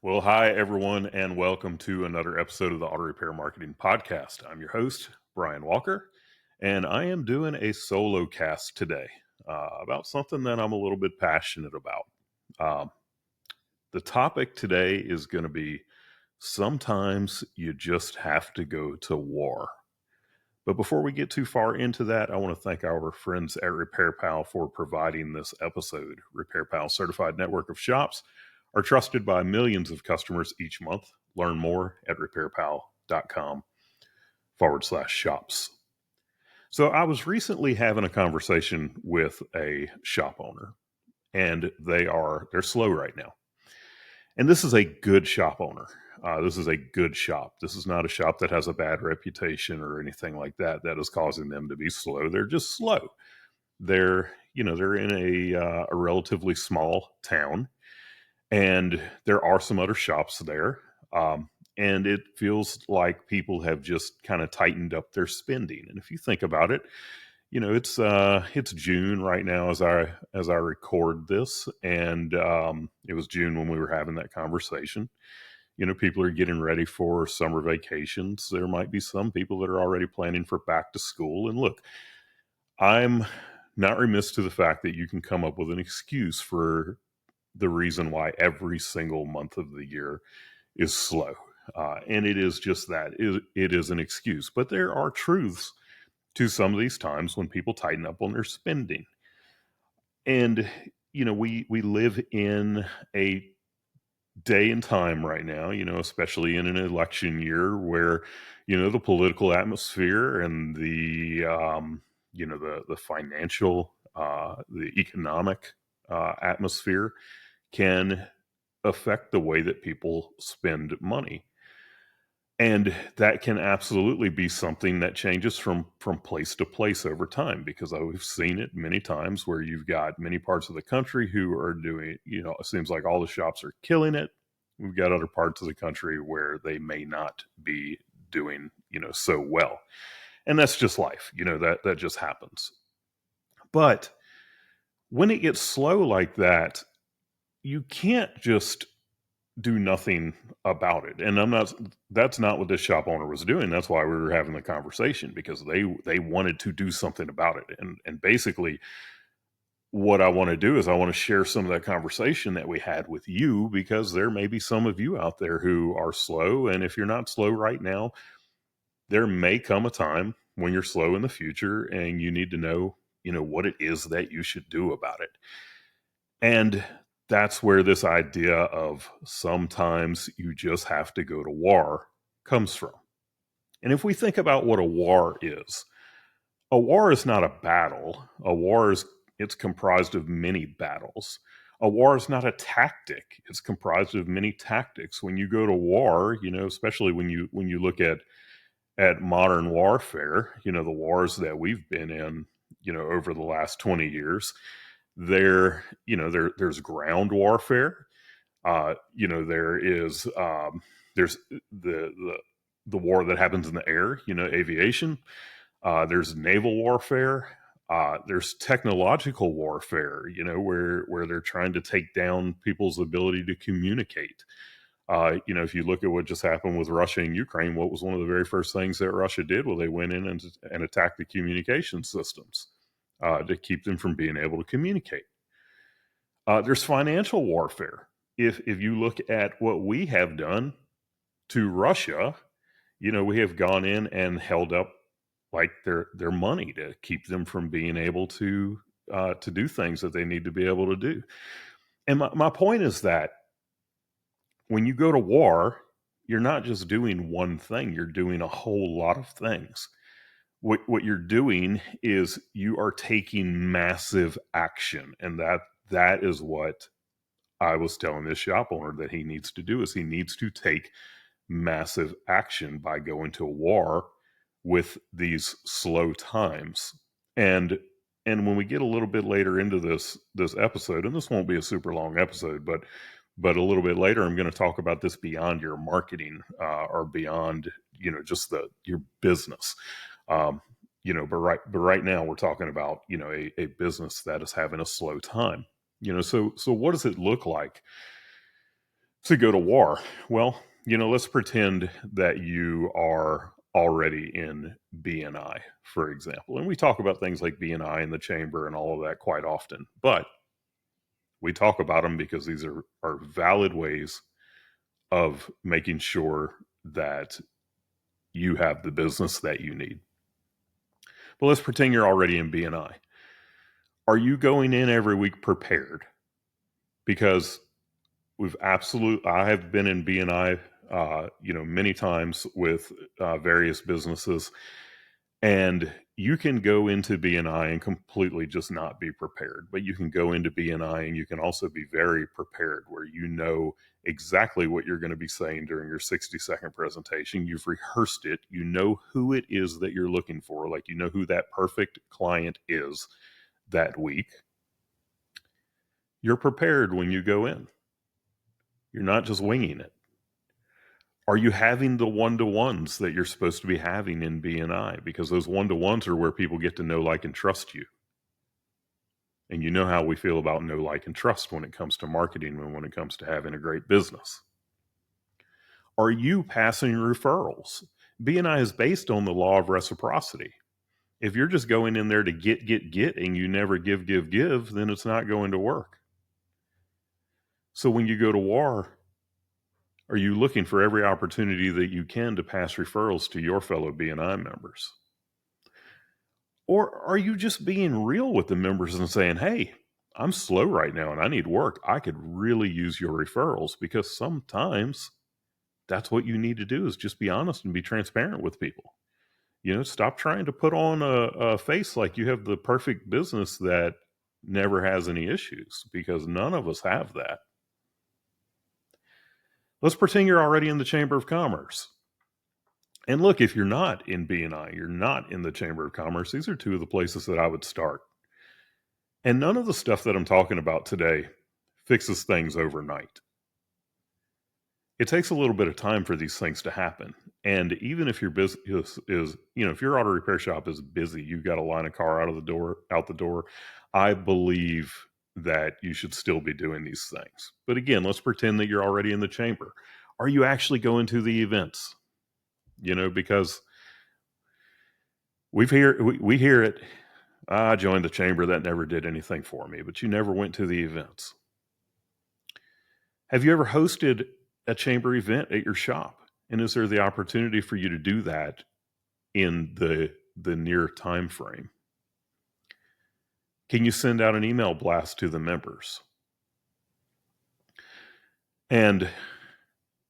Well, hi, everyone, and welcome to another episode of the Auto Repair Marketing Podcast. I'm your host, Brian Walker, and I am doing a solo cast today about something that I'm a little bit passionate about. Um, the topic today is going to be sometimes you just have to go to war. But before we get too far into that, I want to thank our friends at RepairPal for providing this episode. RepairPal certified network of shops are trusted by millions of customers each month. Learn more at repairpal.com/shops. So I was recently having a conversation with a shop owner, and they're slow right now. And this is a good shop owner. This is a good shop. This is not a shop that has a bad reputation or anything like that that is causing them to be slow. They're just slow. They're in a relatively small town, and there are some other shops there. And it feels like people have just kind of tightened up their spending. And if you think about it, it's June right now as I record this, and it was June when we were having that conversation. People are getting ready for summer vacations. There might be some people that are already planning for back to school. And look, I'm not remiss to the fact that you can come up with an excuse for the reason why every single month of the year is slow. And it is just that it is an excuse. But there are truths to some of these times when people tighten up on their spending. And we live in a day and time right now, especially in an election year where the political atmosphere and the financial, the economic atmosphere can affect the way that people spend money. And that can absolutely be something that changes from place to place over time, because I've seen it many times where you've got many parts of the country who are doing, it seems like all the shops are killing it. We've got other parts of the country where they may not be doing, so well. And that's just life, that just happens. But when it gets slow like that, you can't just do nothing about it. And that's not what this shop owner was doing. That's why we were having the conversation, because they wanted to do something about it. And basically what I want to do is I want to share some of that conversation that we had with you, because there may be some of you out there who are slow. And if you're not slow right now, there may come a time when you're slow in the future and you need to know, what it is that you should do about it. And that's where this idea of sometimes you just have to go to war comes from. And if we think about what a war is not a battle. It's comprised of many battles. A war is not a tactic. It's comprised of many tactics. When you go to war, especially when you look at modern warfare, the wars that we've been in, over the last 20 years, there's ground warfare. There's the war that happens in the air, aviation. There's naval warfare. There's technological warfare, where they're trying to take down people's ability to communicate. If you look at what just happened with Russia and Ukraine, what was one of the very first things that Russia did? Well, they went in and attacked the communication systems to keep them from being able to communicate. There's financial warfare. If you look at what we have done to Russia, we have gone in and held up like their money to keep them from being able to do things that they need to be able to do. And my point is that when you go to war, you're not just doing one thing, you're doing a whole lot of things. What you're doing is you are taking massive action. And that is what I was telling this shop owner that he needs to do, is he needs to take massive action by going to war with these slow times. And when we get a little bit later into this episode, and this won't be a super long episode, but a little bit later, I'm going to talk about this beyond your marketing or beyond, just your business. But right now we're talking about, a business that is having a slow time. So what does it look like to go to war. Well, let's pretend that you are already in BNI, for example. And we talk about things like BNI and the chamber and all of that quite often. But we talk about them because these are valid ways of making sure that you have the business that you need. But let's pretend you're already in BNI. Are you going in every week prepared? Because I have been in BNI, many times with various businesses, and you can go into BNI and completely just not be prepared. But you can go into BNI and you can also be very prepared, where you know exactly what you're going to be saying during your 60-second presentation. You've rehearsed it. You know who it is that you're looking for. Like, you know who that perfect client is that week. You're prepared when you go in. You're not just winging it. Are you having the one-to-ones that you're supposed to be having in BNI? Because those one-to-ones are where people get to know, like, and trust you. And you know how we feel about know, like, and trust when it comes to marketing and when it comes to having a great business. Are you passing referrals? BNI is based on the law of reciprocity. If you're just going in there to get, and you never give, then it's not going to work. So when you go to war, are you looking for every opportunity that you can to pass referrals to your fellow BNI members? Or are you just being real with the members and saying, hey, I'm slow right now and I need work. I could really use your referrals? Because sometimes that's what you need to do, is just be honest and be transparent with people. Stop trying to put on a face like you have the perfect business that never has any issues, because none of us have that. Let's pretend you're already in the Chamber of Commerce. And look, if you're not in BNI, you're not in the Chamber of Commerce, these are two of the places that I would start. And none of the stuff that I'm talking about today fixes things overnight. It takes a little bit of time for these things to happen. And even if your business is, if your auto repair shop is busy, you've got a line of car out the door, I believe that you should still be doing these things. But again, let's pretend that you're already in the chamber. Are you actually going to the events? Because we hear it. I joined the chamber, that never did anything for me, but you never went to the events. Have you ever hosted a chamber event at your shop? And is there the opportunity for you to do that in the near time frame? Can you send out an email blast to the members? And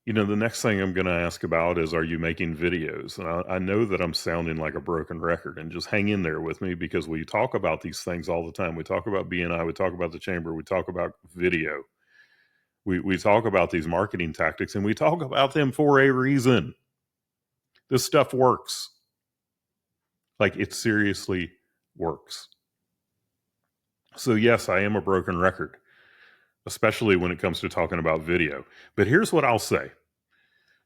the next thing I'm going to ask about is, are you making videos? And I know that I'm sounding like a broken record, and just hang in there with me, because we talk about these things all the time. We talk about BNI, we talk about the chamber, we talk about video. We talk about these marketing tactics, and we talk about them for a reason. This stuff works. Like, it seriously works. So yes, I am a broken record, especially when it comes to talking about video. But here's what I'll say.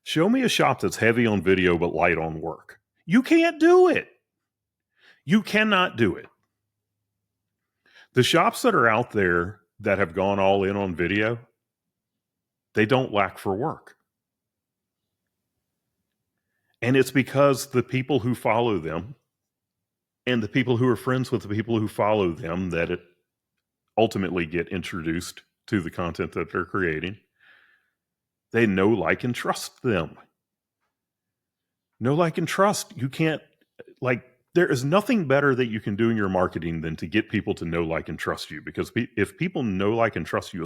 Show me a shop that's heavy on video but light on work. You can't do it. You cannot do it. The shops that are out there that have gone all in on video, they don't lack for work. And it's because the people who follow them and the people who are friends with the people who follow them that it ultimately get introduced to the content that they're creating. They know, like, and trust them. Know, like, and trust. You can't, there is nothing better that you can do in your marketing than to get people to know, like, and trust you. Because if people know, like, and trust you,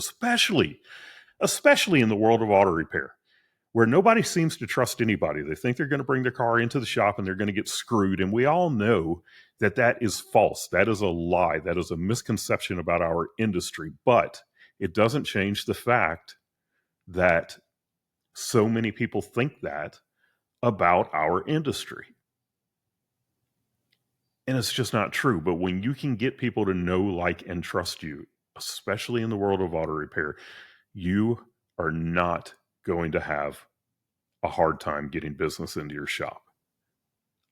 especially in the world of auto repair, where nobody seems to trust anybody. They think they're going to bring their car into the shop and they're going to get screwed. And we all know that that is false. That is a lie. That is a misconception about our industry. But it doesn't change the fact that so many people think that about our industry. And it's just not true. But when you can get people to know, like, and trust you, especially in the world of auto repair, you are not going to have a hard time getting business into your shop.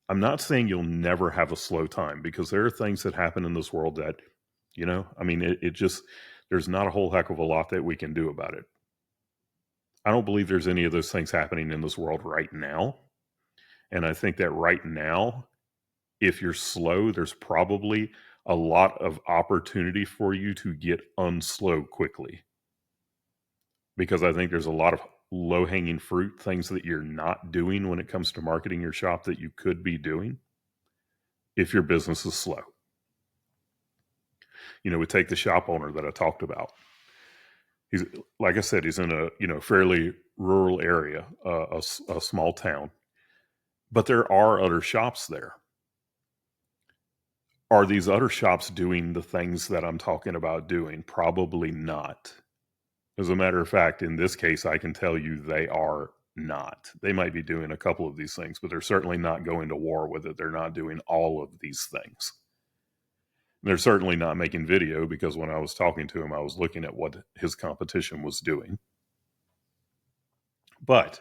I'm not saying you'll never have a slow time, because there are things that happen in this world that, it just, there's not a whole heck of a lot that we can do about it. I don't believe there's any of those things happening in this world right now. And I think that right now, if you're slow, there's probably a lot of opportunity for you to get unslow quickly. Because I think there's a lot of low hanging fruit, things that you're not doing when it comes to marketing your shop that you could be doing if your business is slow. We take the shop owner that I talked about. He's, like I said, he's in a fairly rural area, a small town, but there are other shops there. Are these other shops doing the things that I'm talking about doing? Probably not. As a matter of fact, in this case, I can tell you they are not. They might be doing a couple of these things, but they're certainly not going to war with it. They're not doing all of these things. They're certainly not making video, because when I was talking to him, I was looking at what his competition was doing. But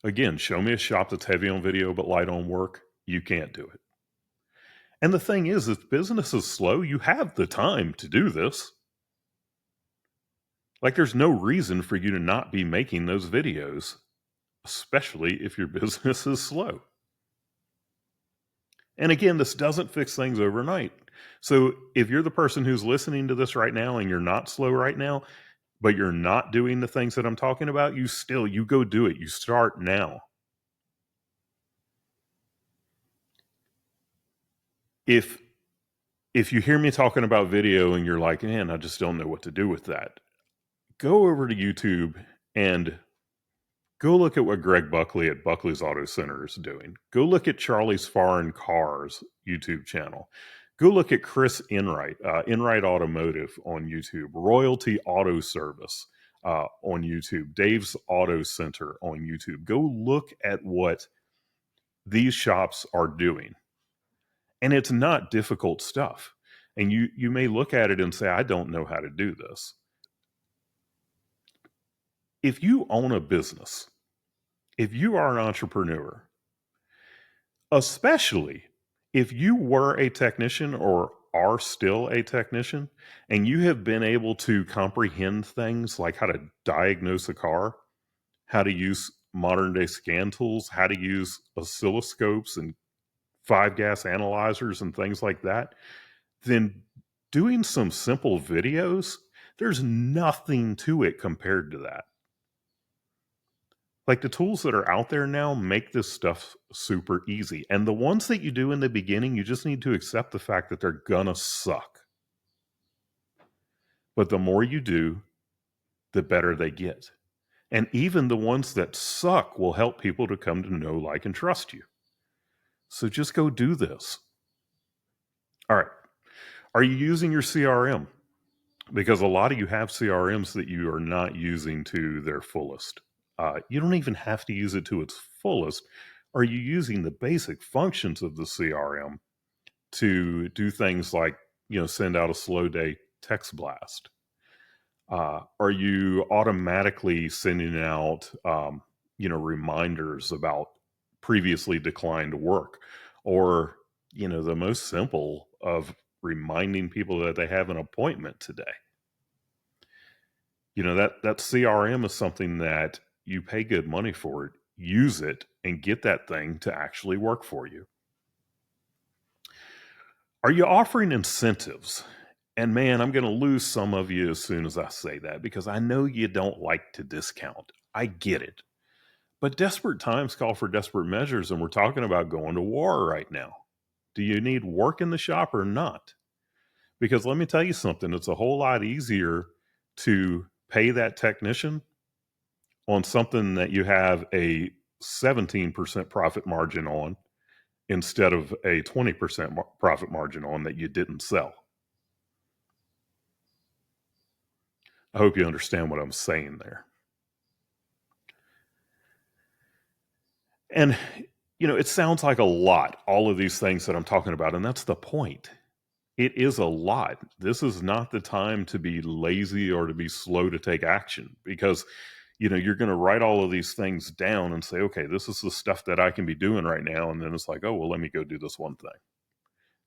again, show me a shop that's heavy on video but light on work. You can't do it. And the thing is, if business is slow, you have the time to do this. Like, there's no reason for you to not be making those videos, especially if your business is slow. And again, this doesn't fix things overnight. So if you're the person who's listening to this right now and you're not slow right now, but you're not doing the things that I'm talking about, you go do it. You start now. If you hear me talking about video and you're like, man, I just don't know what to do with that, go over to YouTube and go look at what Greg Buckley at Buckley's Auto Center is doing. Go look at Charlie's Foreign Cars YouTube channel. Go look at Chris Enright, Enright Automotive on YouTube, Royalty Auto Service on YouTube, Dave's Auto Center on YouTube. Go look at what these shops are doing. And it's not difficult stuff. And you may look at it and say, I don't know how to do this. If you own a business, if you are an entrepreneur, especially if you were a technician or are still a technician, and you have been able to comprehend things like how to diagnose a car, how to use modern day scan tools, how to use oscilloscopes and 5-gas analyzers and things like that, then doing some simple videos, there's nothing to it compared to that. Like, the tools that are out there now make this stuff super easy. And the ones that you do in the beginning, you just need to accept the fact that they're gonna suck. But the more you do, the better they get. And even the ones that suck will help people to come to know, like, and trust you. So just go do this. All right. Are you using your CRM? Because a lot of you have CRMs that you are not using to their fullest. You don't even have to use it to its fullest. Are you using the basic functions of the CRM to do things like, send out a slow day text blast? Are you automatically sending out, reminders about previously declined work? Or, the most simple of reminding people that they have an appointment today. That CRM is something that you pay good money for it, use it, and get that thing to actually work for you. Are you offering incentives? And man, I'm going to lose some of you as soon as I say that, because I know you don't like to discount. I get it. But desperate times call for desperate measures, and we're talking about going to war right now. Do you need work in the shop or not? Because let me tell you something, it's a whole lot easier to pay that technician on something that you have a 17% profit margin on instead of a 20% profit margin on that you didn't sell. I hope you understand what I'm saying there. And, it sounds like a lot, all of these things that I'm talking about, and that's the point. It is a lot. This is not the time to be lazy or to be slow to take action, because you're going to write all of these things down and say, okay, this is the stuff that I can be doing right now. And then it's like, oh, well, let me go do this one thing.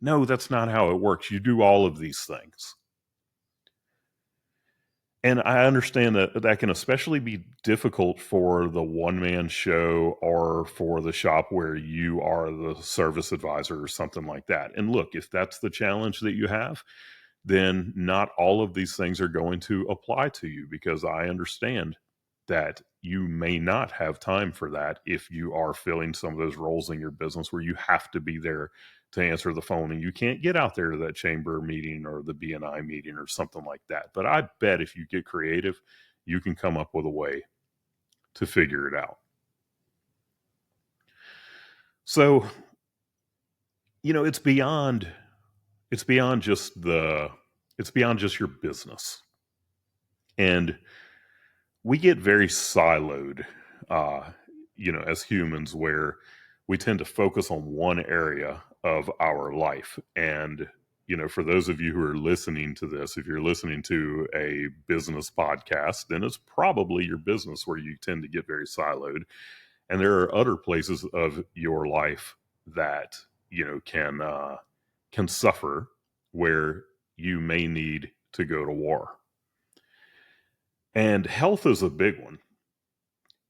No, that's not how it works. You do all of these things. And I understand that that can especially be difficult for the one-man show or for the shop where you are the service advisor or something like that. And look, if that's the challenge that you have, then not all of these things are going to apply to you, because I understand that you may not have time for that if you are filling some of those roles in your business where you have to be there to answer the phone and you can't get out there to that chamber meeting or the BNI meeting or something like that. But I bet if you get creative, you can come up with a way to figure it out. So, it's beyond just your business. And we get very siloed, uh, as humans, where we tend to focus on one area of our life. And, for those of you who are listening to this, if you're listening to a business podcast, then it's probably your business where you tend to get very siloed. And there are other places of your life that, can suffer, where you may need to go to war. And health is a big one.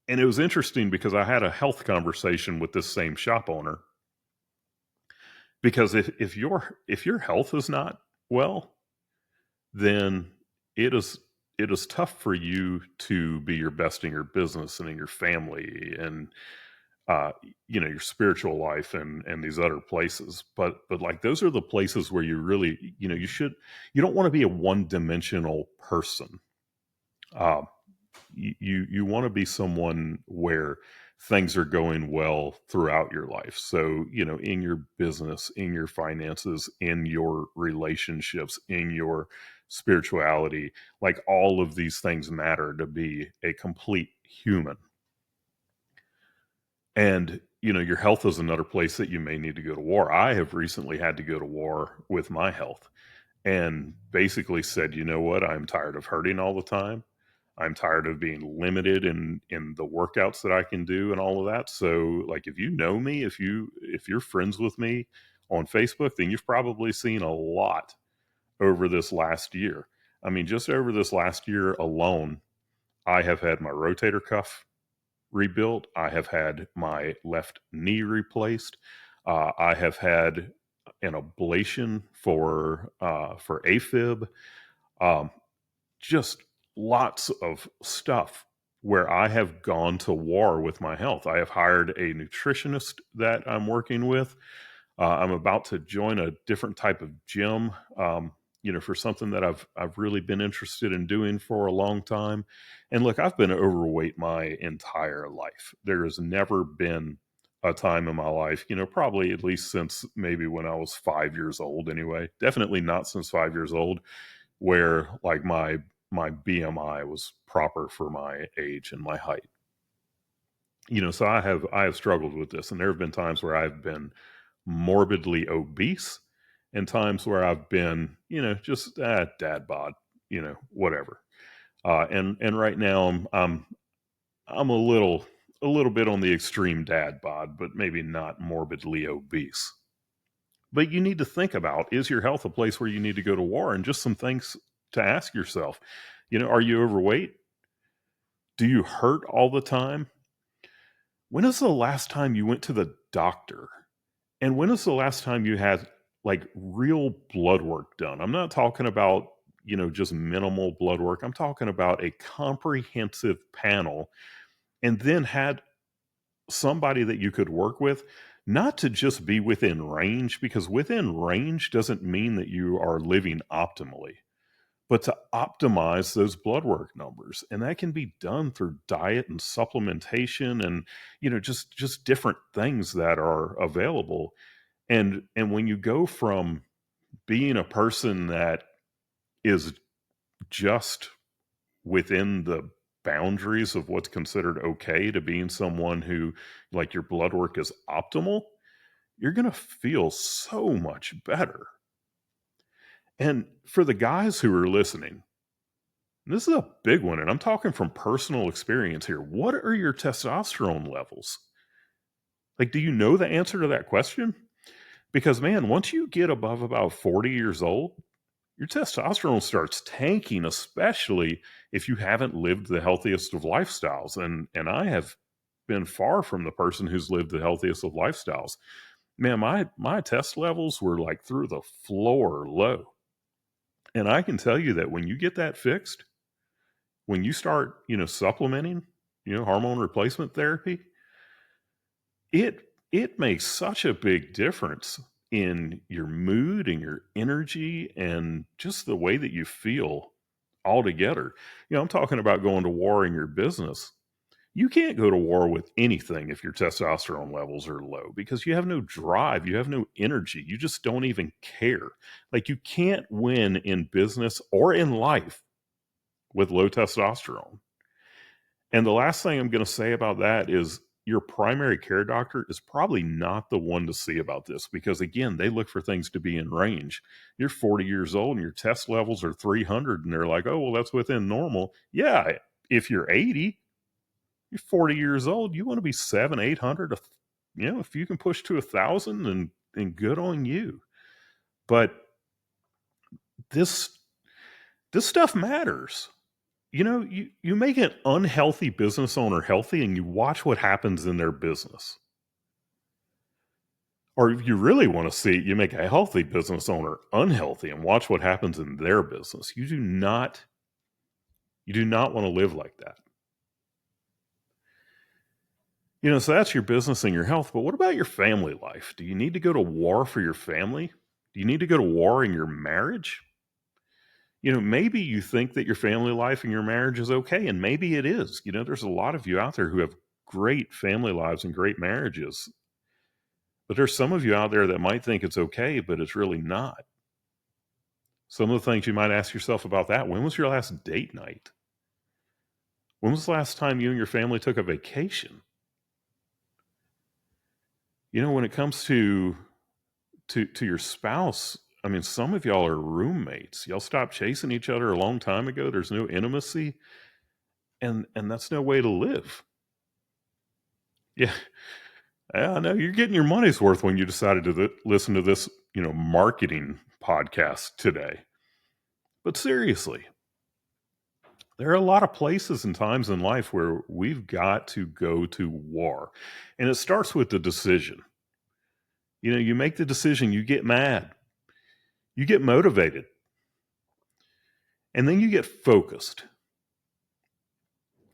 And it was interesting because I had a health conversation with this same shop owner, because if your health is not well, then it is tough for you to be your best in your business and in your family and uh your spiritual life and these other places. But like, those are the places where you really, you don't want to be a one-dimensional person. uh you want to be someone where things are going well throughout your life. So, in your business, in your finances, in your relationships, in your spirituality, like, all of these things matter to be a complete human. And, your health is another place that you may need to go to war. I have recently had to go to war with my health and basically said, you know what, I'm tired of hurting all the time. I'm tired of being limited in the workouts that I can do and all of that. So, like, if you know me, if you're friends with me on Facebook, then you've probably seen a lot over this last year. I mean, just over this last year alone, I have had my rotator cuff rebuilt. I have had my left knee replaced. I have had an ablation for AFib. Um, just lots of stuff where I have gone to war with my health. I have hired a nutritionist that I'm working with. I'm about to join a different type of gym, for something that I've really been interested in doing for a long time. And look, I've been overweight my entire life. There has never been a time in my life, probably at least since maybe when I was 5 years old anyway. Definitely not since 5 years old, where like my BMI was proper for my age and my height. So I have struggled with this, and there have been times where I've been morbidly obese and times where I've been, just dad bod, whatever. And right now I'm a little bit on the extreme dad bod, but maybe not morbidly obese. But you need to think about, is your health a place where you need to go to war? And just some things to ask yourself. Are you overweight? Do you hurt all the time? When is the last time you went to the doctor? And when is the last time you had like real blood work done? I'm not talking about, just minimal blood work. I'm talking about a comprehensive panel, and then had somebody that you could work with, not to just be within range, because within range doesn't mean that you are living optimally, but to optimize those blood work numbers. And that can be done through diet and supplementation and, just different things that are available. And when you go from being a person that is just within the boundaries of what's considered okay to being someone who, like, your blood work is optimal, you're going to feel so much better. And for the guys who are listening, this is a big one, and I'm talking from personal experience here. What are your testosterone levels? Like, do you know the answer to that question? Because, man, once you get above about 40 years old, your testosterone starts tanking, especially if you haven't lived the healthiest of lifestyles. And I have been far from the person who's lived the healthiest of lifestyles. Man, my test levels were like through the floor low. And I can tell you that when you get that fixed, when you start, supplementing, hormone replacement therapy, it makes such a big difference in your mood and your energy and just the way that you feel altogether. I'm talking about going to war in your business. You can't go to war with anything if your testosterone levels are low because you have no drive, you have no energy, you just don't even care. Like, you can't win in business or in life with low testosterone. And the last thing I'm going to say about that is your primary care doctor is probably not the one to see about this because, again, they look for things to be in range. You're 40 years old and your test levels are 300 and they're like, oh, well, that's within normal. Yeah, if you're 80, you're 40 years old, you want to be 700, 800, if you can push to 1,000, and good on you. But this stuff matters. You make an unhealthy business owner healthy and you watch what happens in their business. Or if you really want to see, you make a healthy business owner unhealthy and watch what happens in their business. You do not want to live like that. So that's your business and your health, but what about your family life? Do you need to go to war for your family? Do you need to go to war in your marriage? Maybe you think that your family life and your marriage is okay, and maybe it is. There's a lot of you out there who have great family lives and great marriages. But there's some of you out there that might think it's okay, but it's really not. Some of the things you might ask yourself about that: when was your last date night? When was the last time you and your family took a vacation? When it comes to your spouse, I mean, some of y'all are roommates. Y'all stopped chasing each other a long time ago. There's no intimacy, and that's no way to live. Yeah, I know you're getting your money's worth when you decided to listen to this, marketing podcast today. But seriously, there are a lot of places and times in life where we've got to go to war, and it starts with the decision. You make the decision, you get mad, you get motivated, and then you get focused.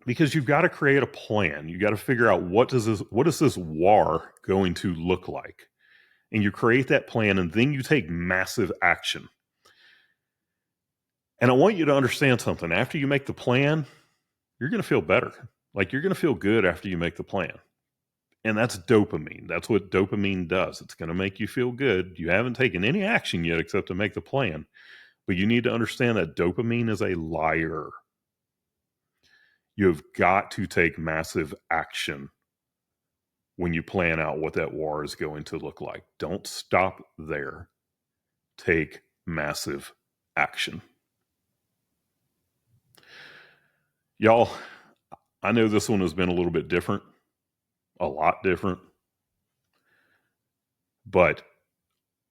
Because you've got to create a plan. You got to figure out what is this war going to look like? And you create that plan, and then you take massive action. And I want you to understand something. After you make the plan, you're going to feel better. Like, you're going to feel good after you make the plan. And that's dopamine. That's what dopamine does. It's going to make you feel good. You haven't taken any action yet except to make the plan. But you need to understand that dopamine is a liar. You've got to take massive action when you plan out what that war is going to look like. Don't stop there. Take massive action. Y'all, I know this one has been a little bit different, a lot different, but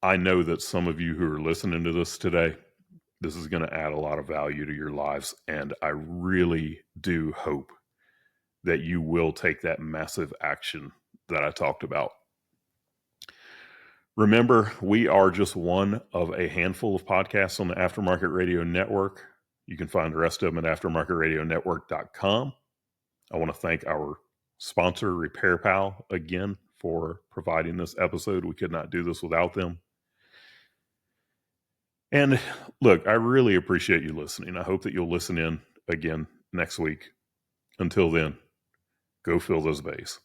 I know that some of you who are listening to this today, this is going to add a lot of value to your lives, and I really do hope that you will take that massive action that I talked about. Remember, we are just one of a handful of podcasts on the Aftermarket Radio Network. You can find the rest of them at aftermarketradionetwork.com. I want to thank our sponsor, RepairPal, again for providing this episode. We could not do this without them. And look, I really appreciate you listening. I hope that you'll listen in again next week. Until then, go fill those bays.